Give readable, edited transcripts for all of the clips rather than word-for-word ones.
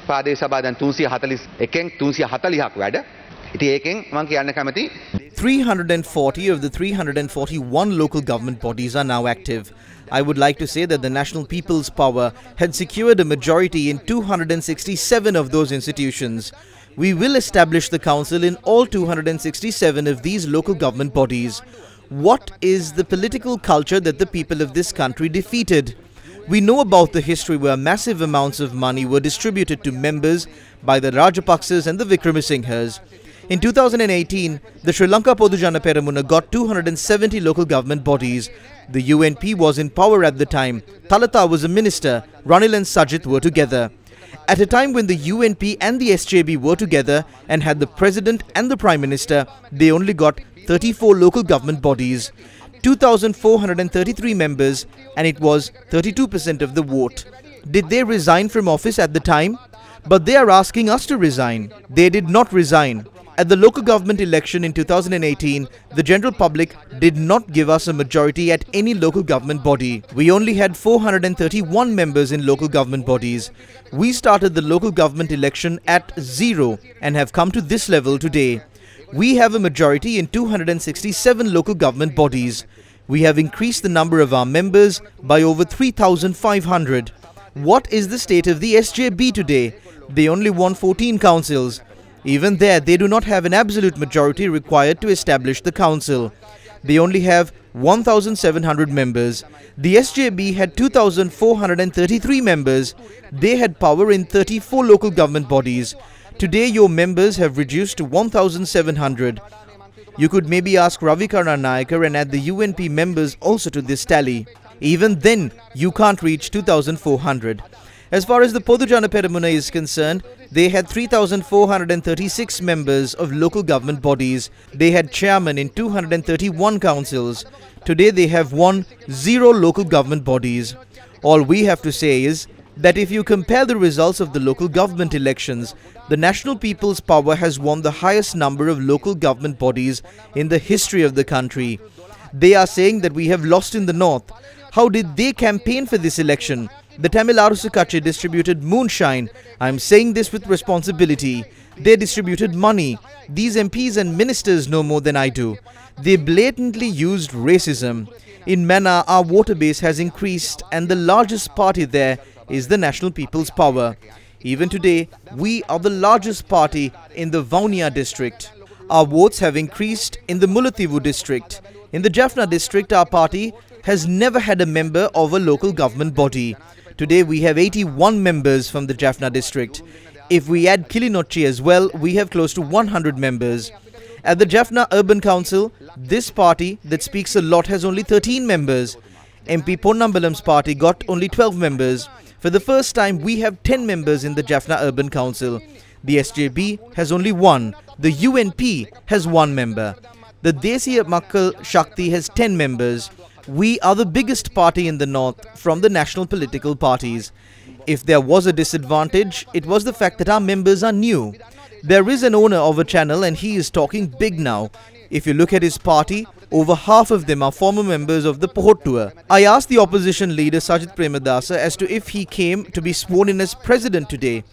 ප්‍රාදේශ සභා දැන් 341න් 340ක් වැඩ. ඉතින් ඒකෙන් මම කියන්න කැමති 340 of the 341 local government bodies are now active. I would like to say that the National People's Power had secured a majority in 267 of those institutions. We will establish the council in all 267 of these local government bodies. What is the political culture that the people of this country defeated? We know about the history where massive amounts of money were distributed to members by the Rajapaksas and the Vikramasinghas. In 2018, the Sri Lanka Podujana Peramuna got 270 local government bodies. The UNP was in power at the time. Thalatha was a minister. Ranil and Sajith were together. At a time when the UNP and the SJB were together and had the president and the prime minister, they only got 34 local government bodies, 2,433 members, and it was 32% of the vote. Did they resign from office at the time? But they are asking us to resign. They did not resign. At the local government election in 2018, the general public did not give us a majority at any local government body. We only had 431 members in local government bodies. We started the local government election at 0 and have come to this level today. We have a majority in 267 local government bodies. We have increased the number of our members by over 3,500. What is the state of the SJB today? They only won 14 councils. Even there, they do not have an absolute majority required to establish the council. They only have 1,700 members. The SJB had 2,433 members. They had power in 34 local government bodies. Today, your members have reduced to 1,700. You could maybe ask Ravikarna Nayakar and add the UNP members also to this tally. Even then, you can't reach 2,400. As far as the Podujana Peramuna is concerned, they had 3,436 members of local government bodies. They had chairman in 231 councils. Today they have 0 local government bodies. All we have to say is that if you compare the results of the local government elections, the National People's Power has won the highest number of local government bodies in the history of the country. They are saying that we have lost in the north. How did they campaign for this election? The Tamil Arusu Katchi distributed moonshine. I am saying this with responsibility. They distributed money. These MPs and ministers know more than I do. They blatantly used racism. In Mana, our voter base has increased and the largest party there is the National People's Power. Even today, we are the largest party in the Vaunia district. Our votes have increased in the Mullaitivu district. In the Jaffna district, our party has never had a member of a local government body. Today we have 81 members from the Jaffna district. If we add Kilinochchi as well, we have close to 100 members. At the Jaffna Urban Council, this party that speaks a lot has only 13 members. MP Ponnambalam's party got only 12 members. For the first time, we have 10 members in the Jaffna Urban Council. The SJB has only 1. The UNP has 1 member. The Desiya Makkal Shakti has 10 members. We are the biggest party in the north from the national political parties. If there was a disadvantage, it was the fact that our members are new. There is an owner of a channel and he is talking big now. If you look at his party, over half of them are former members of the Pohottua. I asked the opposition leader Sajith Premadasa as to if he came to be sworn in as president today.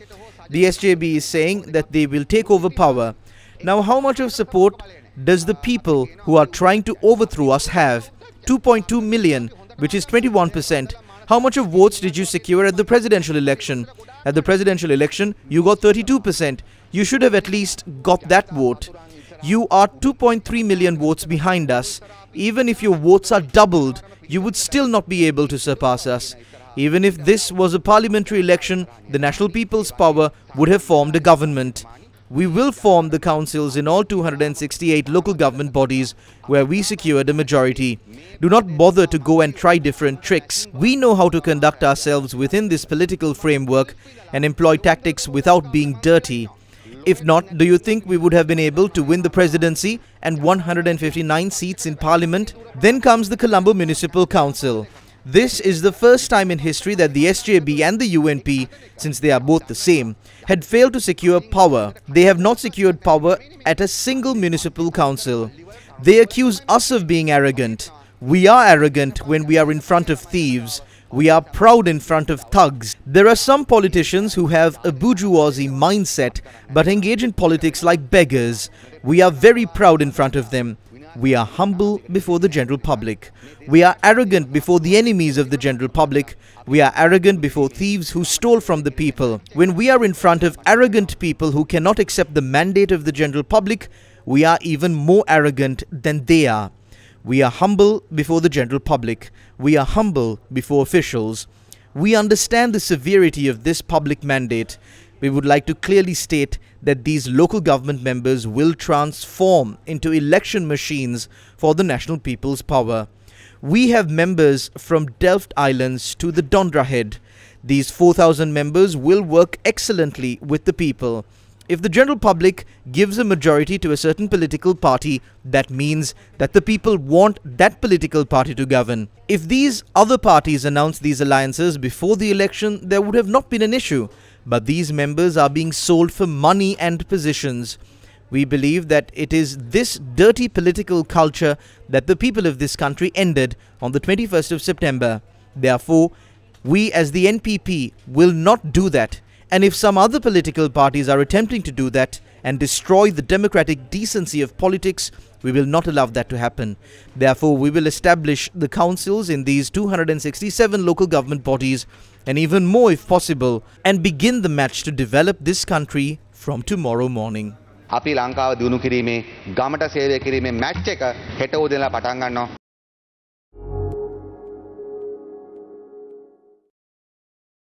The SJB is saying that they will take over power. Now, how much of support does the people who are trying to overthrow us have? 2.2 million, which is 21%. How much of votes did you secure at the presidential election? At the presidential election, you got 32%. You should have at least got that vote. You are 2.3 million votes behind us. Even if your votes are doubled, you would still not be able to surpass us. Even if this was a parliamentary election, the National People's Power would have formed a government. We will form the councils in all 268 local government bodies where we secured a majority. Do not bother to go and try different tricks. We know how to conduct ourselves within this political framework and employ tactics without being dirty. If not, do you think we would have been able to win the presidency and 159 seats in parliament? Then comes the Colombo Municipal Council. This is the first time in history that the SJB and the UNP, since they are both the same, had failed to secure power. They have not secured power at a single municipal council. They accuse us of being arrogant. We are arrogant when we are in front of thieves. We are proud in front of thugs. There are some politicians who have a bourgeoisie mindset but engage in politics like beggars. We are very proud in front of them. We are humble before the general public. We are arrogant before the enemies of the general public. We are arrogant before thieves who stole from the people. When we are in front of arrogant people who cannot accept the mandate of the general public, we are even more arrogant than they are. We are humble before the general public. We are humble before officials. We understand the severity of this public mandate. We would like to clearly state that these local government members will transform into election machines for the national people's power. We have members from Delft Islands to the Dondra Head. These 4,000 members will work excellently with the people. If the general public gives a majority to a certain political party, that means that the people want that political party to govern. If these other parties announced these alliances before the election, there would have not been an issue. But these members are being sold for money and positions. We believe that it is this dirty political culture that the people of this country ended on the 21st of September. Therefore, we as the NPP will not do that. And if some other political parties are attempting to do that and destroy the democratic decency of politics, we will not allow that to happen. Therefore, we will establish the councils in these 267 local government bodies, and even more if possible, and begin the match to develop this country from tomorrow morning. අපි ලංකාව දිනු කිරීමේ ගමට සේවය කිරීමේ match එක හෙට උදේලා පටන් ගන්නවා.